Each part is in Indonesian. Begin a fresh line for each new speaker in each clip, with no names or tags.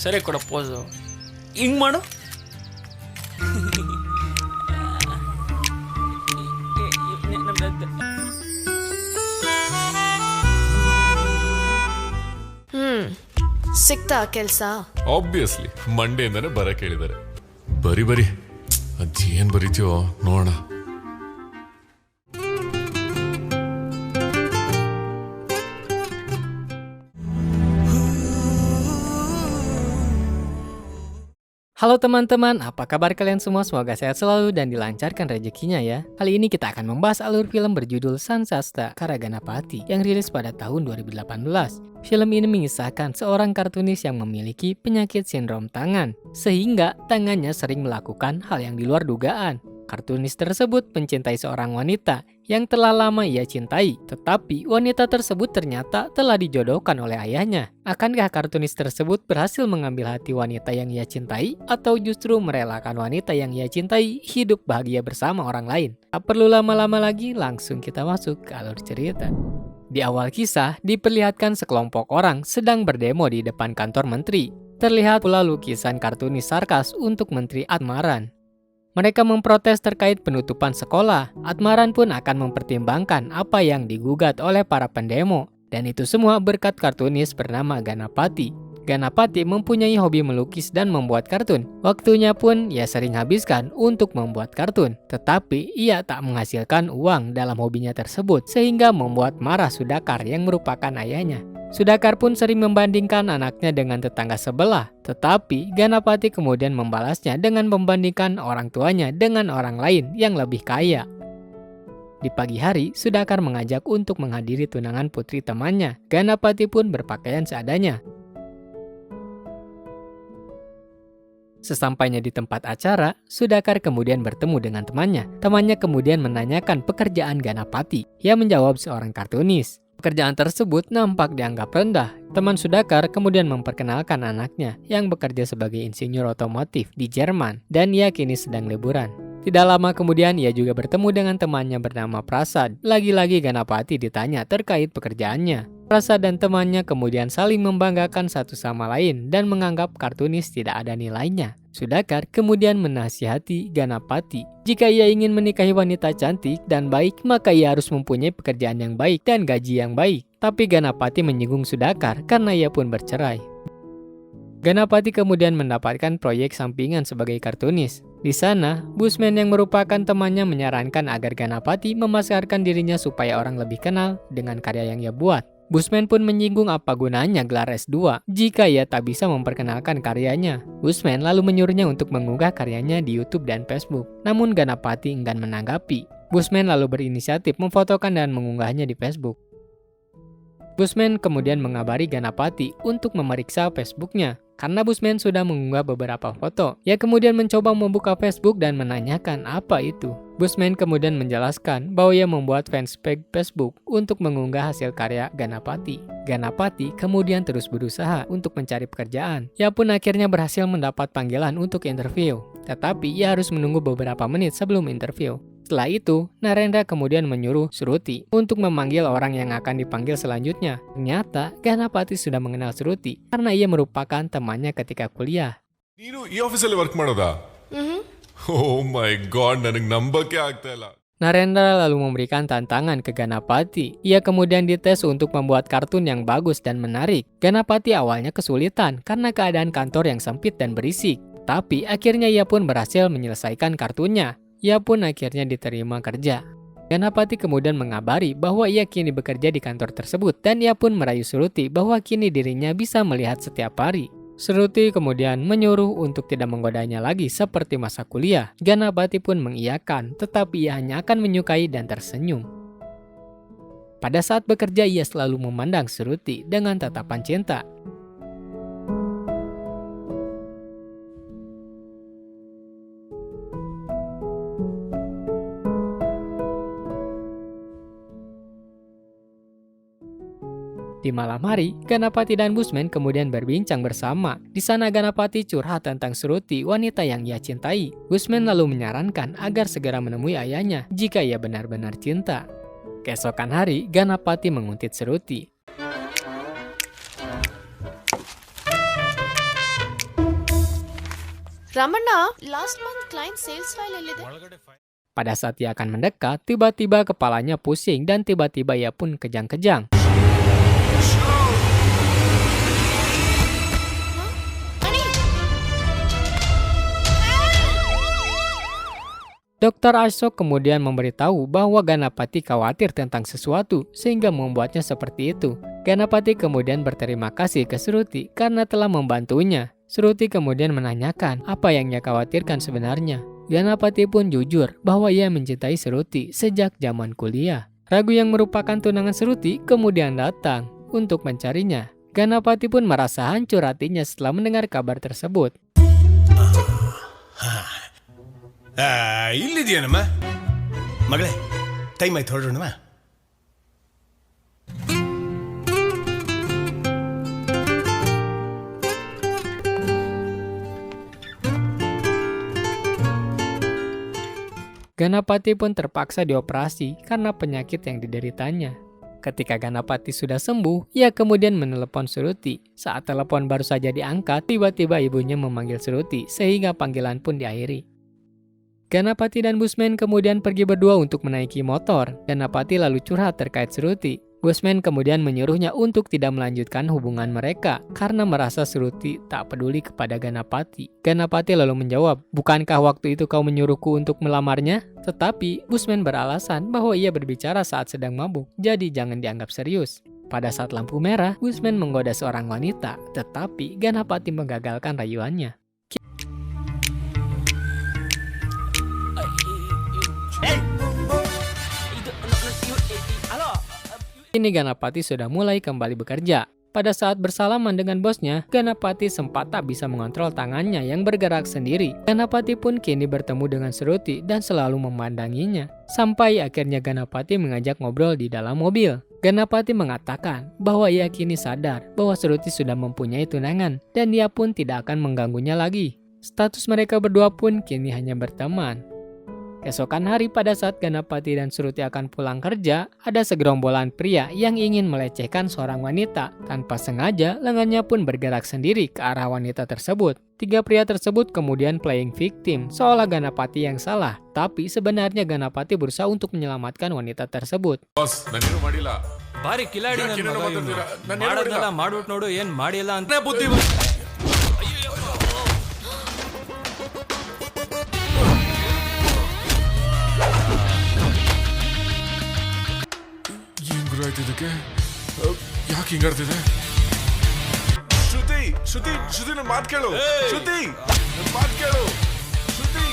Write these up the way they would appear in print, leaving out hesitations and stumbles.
ಸರಿ ಕೊಡ ಪೋಸು ಹಿಂಗ್ ಮಾಡು.
ಸಿಕ್ತಾ ಕೆಲ್ಸ?
ಆಬ್ವಿಯಸ್ಲಿ ಮಂಡೆಯಿಂದಾನೆ ಬರಕ್ ಹೇಳಿದ್ದಾರೆ. ಬರಿ ಅದೇನ್ ಬರೀತೀವೋ ನೋಡೋಣ.
Halo teman-teman, apa kabar kalian semua? Semoga sehat selalu dan dilancarkan rezekinya ya. Kali ini kita akan membahas alur film berjudul Sang Sastra karya Ganapati yang rilis pada tahun 2018. Film ini mengisahkan seorang kartunis yang memiliki penyakit sindrom tangan, sehingga tangannya sering melakukan hal yang di luar dugaan. Kartunis tersebut mencintai seorang wanita yang telah lama ia cintai, tetapi wanita tersebut ternyata telah dijodohkan oleh ayahnya. Akankah kartunis tersebut berhasil mengambil hati wanita yang ia cintai, atau justru merelakan wanita yang ia cintai hidup bahagia bersama orang lain? Tak perlu lama-lama lagi, langsung kita masuk ke alur cerita. Di awal kisah, diperlihatkan sekelompok orang sedang berdemo di depan kantor menteri. Terlihat pula lukisan kartunis sarkas untuk Menteri Admaran. Mereka memprotes terkait penutupan sekolah. Admaran pun akan mempertimbangkan apa yang digugat oleh para pendemo. Dan itu semua berkat kartunis bernama Ganapati. Ganapati mempunyai hobi melukis dan membuat kartun. Waktunya pun ia sering habiskan untuk membuat kartun. Tetapi ia tak menghasilkan uang dalam hobinya tersebut, sehingga membuat marah Sudakar yang merupakan ayahnya. Sudakar pun sering membandingkan anaknya dengan tetangga sebelah, tetapi Ganapati kemudian membalasnya dengan membandingkan orang tuanya dengan orang lain yang lebih kaya. Di pagi hari, Sudakar mengajak untuk menghadiri tunangan putri temannya. Ganapati pun berpakaian seadanya. Sesampainya di tempat acara, Sudakar kemudian bertemu dengan temannya. Temannya kemudian menanyakan pekerjaan Ganapati. Ia menjawab seorang kartunis. Pekerjaan tersebut nampak dianggap rendah. Teman Sudakar kemudian memperkenalkan anaknya yang bekerja sebagai insinyur otomotif di Jerman dan ia kini sedang liburan. Tidak lama kemudian ia juga bertemu dengan temannya bernama Prasad. Lagi-lagi Ganapati ditanya terkait pekerjaannya. Prasad dan temannya kemudian saling membanggakan satu sama lain dan menganggap kartunis tidak ada nilainya. Sudakar kemudian menasihati Ganapati, jika ia ingin menikahi wanita cantik dan baik, maka ia harus mempunyai pekerjaan yang baik dan gaji yang baik. Tapi Ganapati menyinggung Sudakar karena ia pun bercerai. Ganapati kemudian mendapatkan proyek sampingan sebagai kartunis. Di sana, Busman yang merupakan temannya menyarankan agar Ganapati memasarkan dirinya supaya orang lebih kenal dengan karya yang ia buat. Busman pun menyinggung apa gunanya gelar S2 jika ia tak bisa memperkenalkan karyanya. Busman lalu menyuruhnya untuk mengunggah karyanya di YouTube dan Facebook. Namun Ganapati enggan menanggapi. Busman lalu berinisiatif memfotokan dan mengunggahnya di Facebook. Busman kemudian mengabari Ganapati untuk memeriksa Facebooknya. Karena Busman sudah mengunggah beberapa foto, ia kemudian mencoba membuka Facebook dan menanyakan apa itu. Busman kemudian menjelaskan bahwa ia membuat fanspage Facebook untuk mengunggah hasil karya Ganapati. Ganapati kemudian terus berusaha untuk mencari pekerjaan. Ia pun akhirnya berhasil mendapat panggilan untuk interview. Tetapi ia harus menunggu beberapa menit sebelum interview. Setelah itu, Narendra kemudian menyuruh Shruti untuk memanggil orang yang akan dipanggil selanjutnya. Ternyata, Ganapati sudah mengenal Shruti karena ia merupakan temannya ketika kuliah.
ನೀನು ಈ ಆಫೀಸಲ್ಲಿ ವರ್ಕ್ ಮಾಡೋದಾ? ಓ ಮೈ ಗಾಡ್, ನನಗೆ ನಂಬಕ್ಕೆ ಆಗ್ತಾ ಇಲ್ಲ.
Narendra lalu memberikan tantangan ke Ganapati. Ia kemudian dites untuk membuat kartun yang bagus dan menarik. Ganapati awalnya kesulitan karena keadaan kantor yang sempit dan berisik. Tapi akhirnya ia pun berhasil menyelesaikan kartunnya. Ia pun akhirnya diterima kerja. Ganapati kemudian mengabari bahwa ia kini bekerja di kantor tersebut dan ia pun merayu Shruti bahwa kini dirinya bisa melihat setiap hari. Shruti kemudian menyuruh untuk tidak menggodanya lagi seperti masa kuliah. Ganapati pun mengiyakan, tetapi ia hanya akan menyukai dan tersenyum. Pada saat bekerja ia selalu memandang Shruti dengan tatapan cinta. Di malam hari, Ganapati dan Busman kemudian berbincang bersama. Di sana Ganapati curhat tentang Shruti, wanita yang ia cintai. Busman lalu menyarankan agar segera menemui ayahnya jika ia benar-benar cinta. Keesokan hari, Ganapati menguntit Shruti.
Ramanna last month client sales file ಎಲ್ಲಿದೆ?
Pada saat ia akan mendekat, tiba-tiba kepalanya pusing dan tiba-tiba ia pun kejang-kejang. Dr. Ashok kemudian memberitahu bahwa Ganapati khawatir tentang sesuatu sehingga membuatnya seperti itu. Ganapati kemudian berterima kasih ke Shruti karena telah membantunya. Shruti kemudian menanyakan apa yang ia khawatirkan sebenarnya. Ganapati pun jujur bahwa ia mencintai Shruti sejak zaman kuliah. Ragu yang merupakan tunangan Shruti kemudian datang untuk mencarinya. Ganapati pun merasa hancur hatinya setelah mendengar kabar tersebut.
ಇಲ್ಲಿದೆಯೇನಮ್ಮ ಮಗಳೇ ಟೈಮ್ ಆಯ್ತು ಹೊರಡೋಣಮ್ಮ.
Ganapati pun terpaksa dioperasi karena penyakit yang dideritanya. Ketika Ganapati sudah sembuh, ia kemudian menelepon Shruti. Saat telepon baru saja diangkat, tiba-tiba ibunya memanggil Shruti sehingga panggilan pun diakhiri. Ganapati dan Busman kemudian pergi berdua untuk menaiki motor. Ganapati lalu curhat terkait Shruti. Busman kemudian menyuruhnya untuk tidak melanjutkan hubungan mereka karena merasa Shruti tak peduli kepada Ganapati. Ganapati lalu menjawab, "Bukankah waktu itu kau menyuruhku untuk melamarnya?" Tetapi Busman beralasan bahwa ia berbicara saat sedang mabuk, jadi jangan dianggap serius. Pada saat lampu merah, Busman menggoda seorang wanita, tetapi Ganapati menggagalkan rayuannya. Kini Ganapati sudah mulai kembali bekerja. Pada saat bersalaman dengan bosnya, Ganapati sempat tak bisa mengontrol tangannya yang bergerak sendiri. Ganapati pun kini bertemu dengan Shruti dan selalu memandanginya. Sampai akhirnya Ganapati mengajak ngobrol di dalam mobil. Ganapati mengatakan bahwa ia kini sadar bahwa Shruti sudah mempunyai tunangan dan dia pun tidak akan mengganggunya lagi. Status mereka berdua pun kini hanya berteman. Keesokan hari pada saat Ganapati dan Shruti akan pulang kerja, ada segerombolan pria yang ingin melecehkan seorang wanita. Tanpa sengaja, lengannya pun bergerak sendiri ke arah wanita tersebut. 3 pria tersebut kemudian playing victim, seolah Ganapati yang salah. Tapi sebenarnya Ganapati berusaha untuk menyelamatkan wanita tersebut.
Boss ನಾನೇನು ಮಾಡಿಲ್ಲ.
ಬಾರಿ ಕಿಲಾಡಿ ನನ್
ಯಾಕೇನೇನೋ
ಮಗ ಇವ್ನು.
ಮಾತಾಡ್ತೀರಾ? ನಾನೇನು
ಮಾಡೋದೆಲ್ಲ
ಮಾಡಿಲ್ಲ.
ಮಾಡ್ಬಿಟ್ಟು ನೋಡು ಏನ್ ಮಾಡಿಲ್ಲ ಅಂತ
ಬುದ್ಧಿ ಏನ್ ಗುರು ಆಯ್ತು ಇದಕ್ಕೆ? ಯಾಕೆ ಹಿಂಗಾಡ್ತಿದೆ? ಶ್ರುತಿ ಶ್ರುತಿ ಶ್ರುತಿ ನನ್ನ ಮಾತು ಕೇಳು. ಶ್ರುತಿ ನನ್ನ ಮಾತು ಕೇಳು. ಶ್ರುತಿ.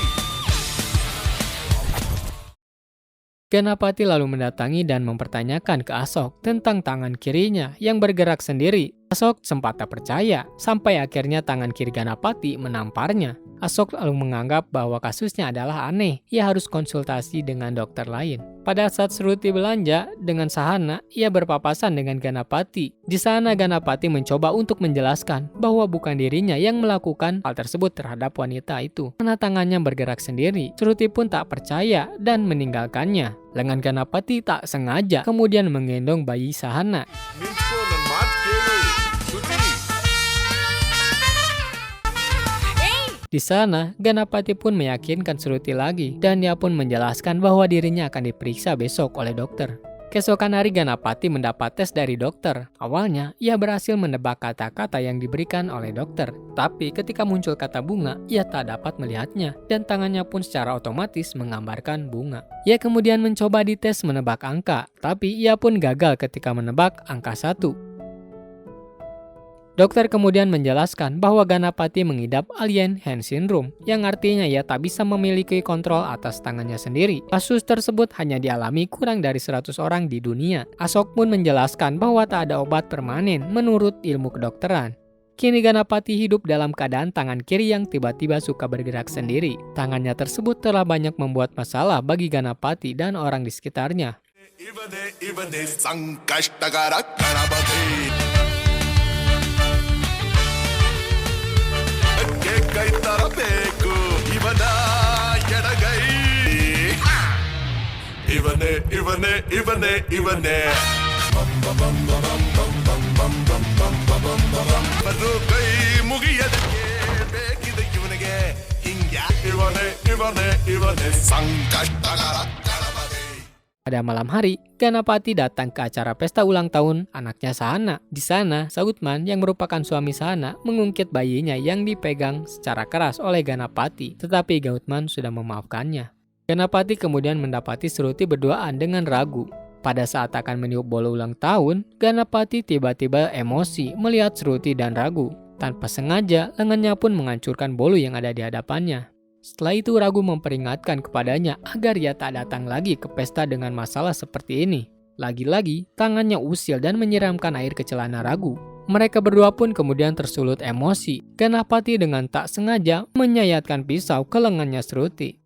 Ganapati lalu mendatangi dan mempertanyakan ke Ashok tentang tangan kirinya yang bergerak sendiri. Ashok sempat tak percaya, sampai akhirnya tangan kiri Ganapati menamparnya. Ashok lalu menganggap bahwa kasusnya adalah aneh, ia harus konsultasi dengan dokter lain. Pada saat Shruti belanja dengan Sahana, ia berpapasan dengan Ganapati. Di sana Ganapati mencoba untuk menjelaskan bahwa bukan dirinya yang melakukan hal tersebut terhadap wanita itu, karena tangannya bergerak sendiri. Shruti pun tak percaya dan meninggalkannya. Lengan Ganapati tak sengaja kemudian menggendong bayi Sahana.
ನಿಂತ್ಕೋ, ನನ್ನ ಮಾತು ಕೇಳು. ಶ್ರುತಿ.
Di sana, Ganapati pun meyakinkan Shruti lagi dan dia pun menjelaskan bahwa dirinya akan diperiksa besok oleh dokter. Keesokan hari Ganapati mendapat tes dari dokter. Awalnya, ia berhasil menebak kata-kata yang diberikan oleh dokter. Tapi ketika muncul kata bunga, ia tak dapat melihatnya dan tangannya pun secara otomatis menggambarkan bunga. Ia kemudian mencoba dites menebak angka, tapi ia pun gagal ketika menebak angka 1. Dokter kemudian menjelaskan bahwa Ganapati mengidap alien hand syndrome, yang artinya ia tak bisa memiliki kontrol atas tangannya sendiri. Kasus tersebut hanya dialami kurang dari 100 orang di dunia. Ashok pun menjelaskan bahwa tak ada obat permanen menurut ilmu kedokteran. Kini Ganapati hidup dalam keadaan tangan kiri yang tiba-tiba suka bergerak sendiri. Tangannya tersebut telah banyak membuat masalah bagi Ganapati dan orang di sekitarnya.
ಇವನೇ ಸಂಕಷ್ಟಕರ ಗಣಪತಿ ಕೈ ತರಬೇಕು ಇವನ ಎಡಗೈ ಇವನೇ ಇವನೇ ಇವನೇ ಇವನೇ ಬರು ಕೈ ಮುಗಿಯದಕ್ಕೆ ಬೇಕಿದೆ ಇವನಿಗೆ ಇವನೇ ಸಂಕಷ್ಟಕರ Ganapati.
Pada malam hari, Ganapati datang ke acara pesta ulang tahun anaknya Sahana. Di sana, Sautman yang merupakan suami Sahana mengungkit bayinya yang dipegang secara keras oleh Ganapati, tetapi Gautman sudah memaafkannya. Ganapati kemudian mendapati Shruti berduaan dengan Ragu. Pada saat akan meniup bolu ulang tahun, Ganapati tiba-tiba emosi melihat Shruti dan Ragu. Tanpa sengaja, lengannya pun menghancurkan bolu yang ada di hadapannya. Setelah itu Ragu memperingatkan kepadanya agar ia tak datang lagi ke pesta dengan masalah seperti ini. Lagi-lagi, tangannya usil dan menyiramkan air ke celana Ragu. Mereka berdua pun kemudian tersulut emosi. Ganapati dengan tak sengaja menyayatkan pisau ke lengannya Shruti.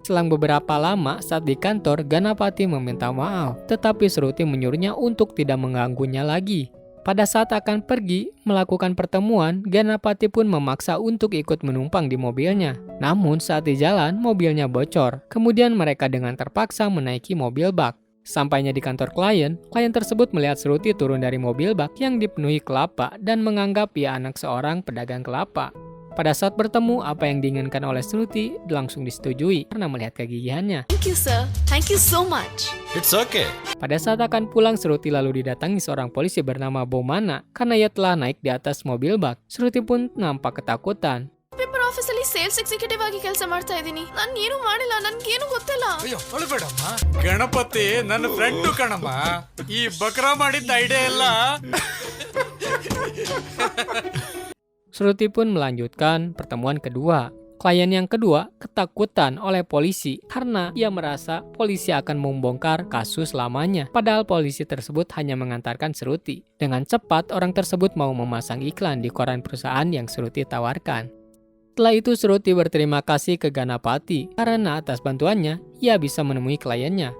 Selang beberapa lama saat di kantor, Ganapati meminta maaf, tetapi Shruti menyuruhnya untuk tidak mengganggunya lagi. Pada saat akan pergi melakukan pertemuan, Ganapati pun memaksa untuk ikut menumpang di mobilnya. Namun saat di jalan, mobilnya bocor. Kemudian mereka dengan terpaksa menaiki mobil bak. Sampainya di kantor klien tersebut melihat Shruti turun dari mobil bak yang dipenuhi kelapa dan menganggap ia anak seorang pedagang kelapa. Pada saat bertemu, apa yang diinginkan oleh Shruti langsung disetujui karena melihat kegigihannya.
Thank you, sir. Thank you so much.
It's okay.
Pada saat akan pulang, Shruti lalu didatangi seorang polisi bernama Bomana karena ia telah naik di atas mobil bak. Shruti pun nampak ketakutan.
Paper ಆಫೀಸಲ್ಲಿ sales executive ಆಗಿ ಕೆಲಸ ಮಾಡ್ತಾ ಇದ್ದೀನಿ. ನಾನು ಏನು ಮಾಡಿಲ್ಲ, ನನ್ಗೇನು ಗೊತ್ತಿಲ್ಲ.
ಅಯ್ಯೋ ಅಳಬೇಡಮ್ಮ, ಗಣಪತಿ ನನ್ನ ಫ್ರೆಂಡು ಕಣಮ್ಮ. ಈ ಬಕ್ರಾ ಮಾಡಿದ್ದ ಐಡಿಯಾ ಎಲ್ಲ.
Shruti pun melanjutkan pertemuan kedua. Klien yang kedua ketakutan oleh polisi karena ia merasa polisi akan membongkar kasus lamanya. Padahal polisi tersebut hanya mengantarkan Shruti. Dengan cepat orang tersebut mau memasang iklan di koran perusahaan yang Shruti tawarkan. Setelah itu Shruti berterima kasih ke Ganapati karena atas bantuannya ia bisa menemui kliennya.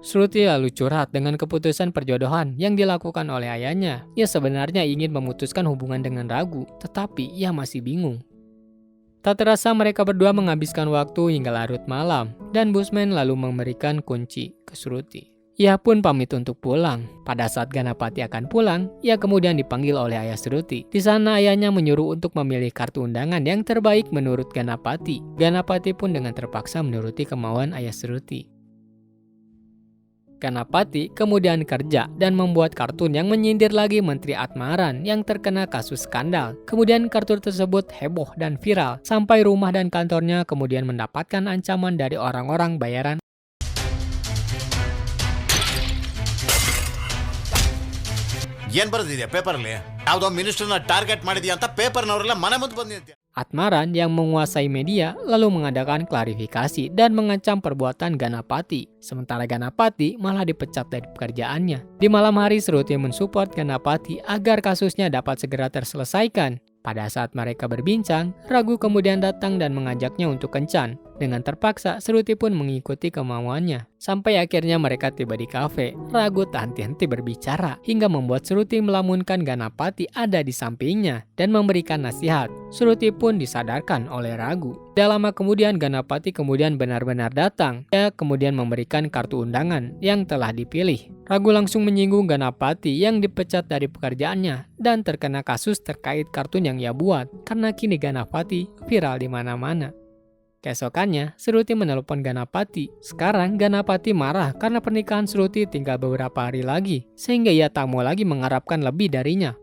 Shruti lalu curhat dengan keputusan perjodohan yang dilakukan oleh ayahnya. Ia sebenarnya ingin memutuskan hubungan dengan Ragu, tetapi ia masih bingung. Tak terasa mereka berdua menghabiskan waktu hingga larut malam, dan busman lalu memberikan kunci ke Shruti. Ia pun pamit untuk pulang. Pada saat Ganapati akan pulang, ia kemudian dipanggil oleh ayah Shruti. Di sana ayahnya menyuruh untuk memilih kartu undangan yang terbaik menurut Ganapati. Ganapati pun dengan terpaksa menuruti kemauan ayah Shruti. Ganapati kemudian kerja dan membuat kartun yang menyindir lagi Menteri Atmaran yang terkena kasus skandal. Kemudian kartun tersebut heboh dan viral sampai rumah dan kantornya kemudian mendapatkan ancaman dari orang-orang bayaran.
ಏನ್ ಬರೆದಿದ್ಯಾ ಪೇಪರಲ್ಲಿ? ಯಾವುದೋ ಮಿನಿಸ್ಟರ್ನ ಟಾರ್ಗೆಟ್ ಮಾಡಿದ್ಯಾ ಅಂತ ಪೇಪರ್ನವರೆಲ್ಲ ಮನೆ ಮುಂದೆ ಬಂದಿದ್ಯಾ.
Atmaran yang menguasai media lalu mengadakan klarifikasi dan mengancam perbuatan Ganapati. Sementara Ganapati malah dipecat dari pekerjaannya. Di malam hari Shruti mensupport Ganapati agar kasusnya dapat segera terselesaikan. Pada saat mereka berbincang, Ragu kemudian datang dan mengajaknya untuk kencan. Dengan terpaksa, Shruti pun mengikuti kemauannya. Sampai akhirnya mereka tiba di kafe. Ragu tak henti-henti berbicara hingga membuat Shruti melamunkan Ganapati ada di sampingnya dan memberikan nasihat. Shruti pun disadarkan oleh Ragu. Tidak lama kemudian Ganapati kemudian benar-benar datang. Dia kemudian memberikan kartu undangan yang telah dipilih. Ragu langsung menyinggung Ganapati yang dipecat dari pekerjaannya dan terkena kasus terkait kartun yang ia buat karena kini Ganapati viral di mana-mana. Keesokannya, Shruti menelpon Ganapati. Sekarang Ganapati marah karena pernikahan Shruti tinggal beberapa hari lagi, sehingga ia tak mau lagi mengharapkan lebih darinya.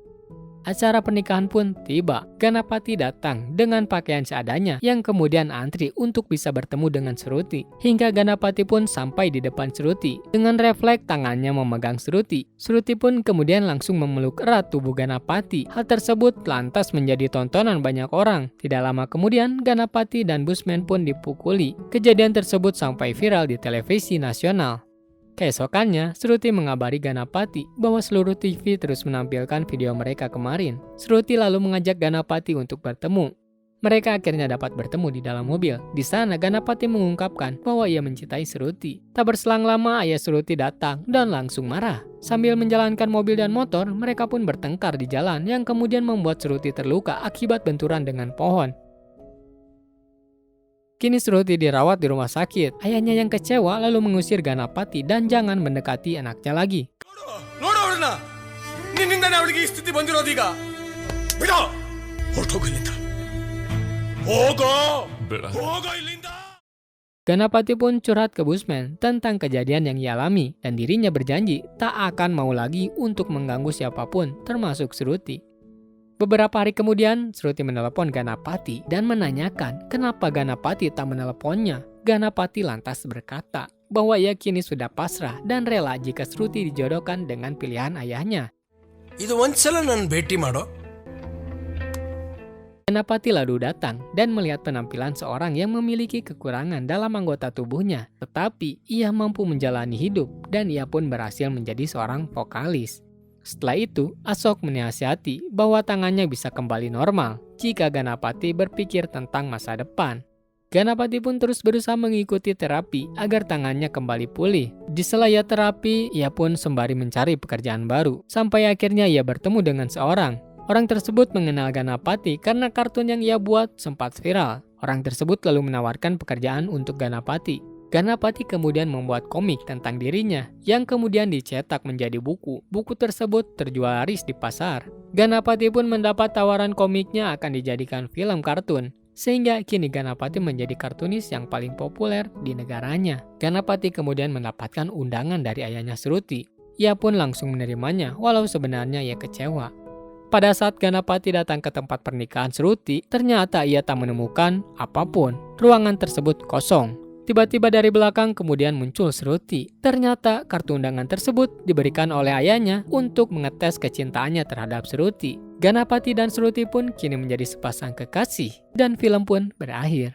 Acara pernikahan pun tiba. Ganapati datang dengan pakaian seadanya yang kemudian antri untuk bisa bertemu dengan Shruti. Hingga Ganapati pun sampai di depan Shruti. Dengan refleks tangannya memegang Shruti. Shruti pun kemudian langsung memeluk erat tubuh Ganapati. Hal tersebut lantas menjadi tontonan banyak orang. Tidak lama kemudian Ganapati dan busman pun dipukuli. Kejadian tersebut sampai viral di televisi nasional. Keesokannya, Shruti mengabari Ganapati bahwa seluruh TV terus menampilkan video mereka kemarin. Shruti lalu mengajak Ganapati untuk bertemu. Mereka akhirnya dapat bertemu di dalam mobil. Di sana Ganapati mengungkapkan bahwa ia mencintai Shruti. Tak berselang lama ayah Shruti datang dan langsung marah. Sambil menjalankan mobil dan motor, mereka pun bertengkar di jalan yang kemudian membuat Shruti terluka akibat benturan dengan pohon. Kini Shruti dirawat di rumah sakit. Ayahnya yang kecewa lalu mengusir Ganapati dan jangan mendekati anaknya lagi.
ನೋಡು ಅವಳನ್ನ, ನಿನ್ನಿಂದಾನೇ ಅವಳಿಗೆ ಈ ಸ್ಥಿತಿ ಬಂದಿರೋದೀಗ. ಬಿಡೋ, ಹೊರಟೋಗು ಇಲ್ಲಿಂದ. ಹೋಗೋ,
ಬೇಡ.
ಹೋಗೋ ಇಲ್ಲಿಂದ.
Ganapati pun curhat ke Busman tentang kejadian yang ia alami dan dirinya berjanji tak akan mau lagi untuk mengganggu siapapun termasuk Shruti. Beberapa hari kemudian, Shruti menelepon Ganapati dan menanyakan kenapa Ganapati tak meneleponnya. Ganapati lantas berkata bahwa ia kini sudah pasrah dan rela jika Shruti dijodohkan dengan pilihan ayahnya.
ಇದು ಒಂದ್ಸಲ ನನ್ನ ಭೇಟಿ ಮಾಡೋ.
Ganapati lalu datang dan melihat penampilan seorang yang memiliki kekurangan dalam anggota tubuhnya, tetapi ia mampu menjalani hidup dan ia pun berhasil menjadi seorang vokalis. Setelah itu, Ashok menasihati bahwa tangannya bisa kembali normal jika Ganapati berpikir tentang masa depan. Ganapati pun terus berusaha mengikuti terapi agar tangannya kembali pulih. Di sela ia terapi, ia pun sembari mencari pekerjaan baru, sampai akhirnya ia bertemu dengan seorang. Orang tersebut mengenal Ganapati karena kartun yang ia buat sempat viral. Orang tersebut lalu menawarkan pekerjaan untuk Ganapati. Ganapati kemudian membuat komik tentang dirinya yang kemudian dicetak menjadi buku. Buku tersebut terjual laris di pasar. Ganapati pun mendapat tawaran komiknya akan dijadikan film kartun. Sehingga kini Ganapati menjadi kartunis yang paling populer di negaranya. Ganapati kemudian mendapatkan undangan dari ayahnya Shruti. Ia pun langsung menerimanya walau sebenarnya ia kecewa. Pada saat Ganapati datang ke tempat pernikahan Shruti, ternyata ia tak menemukan apapun. Ruangan tersebut kosong. Tiba-tiba dari belakang kemudian muncul Shruti. Ternyata kartu undangan tersebut diberikan oleh ayahnya untuk mengetes kecintaannya terhadap Shruti. Ganapati dan Shruti pun kini menjadi sepasang kekasih dan film pun berakhir.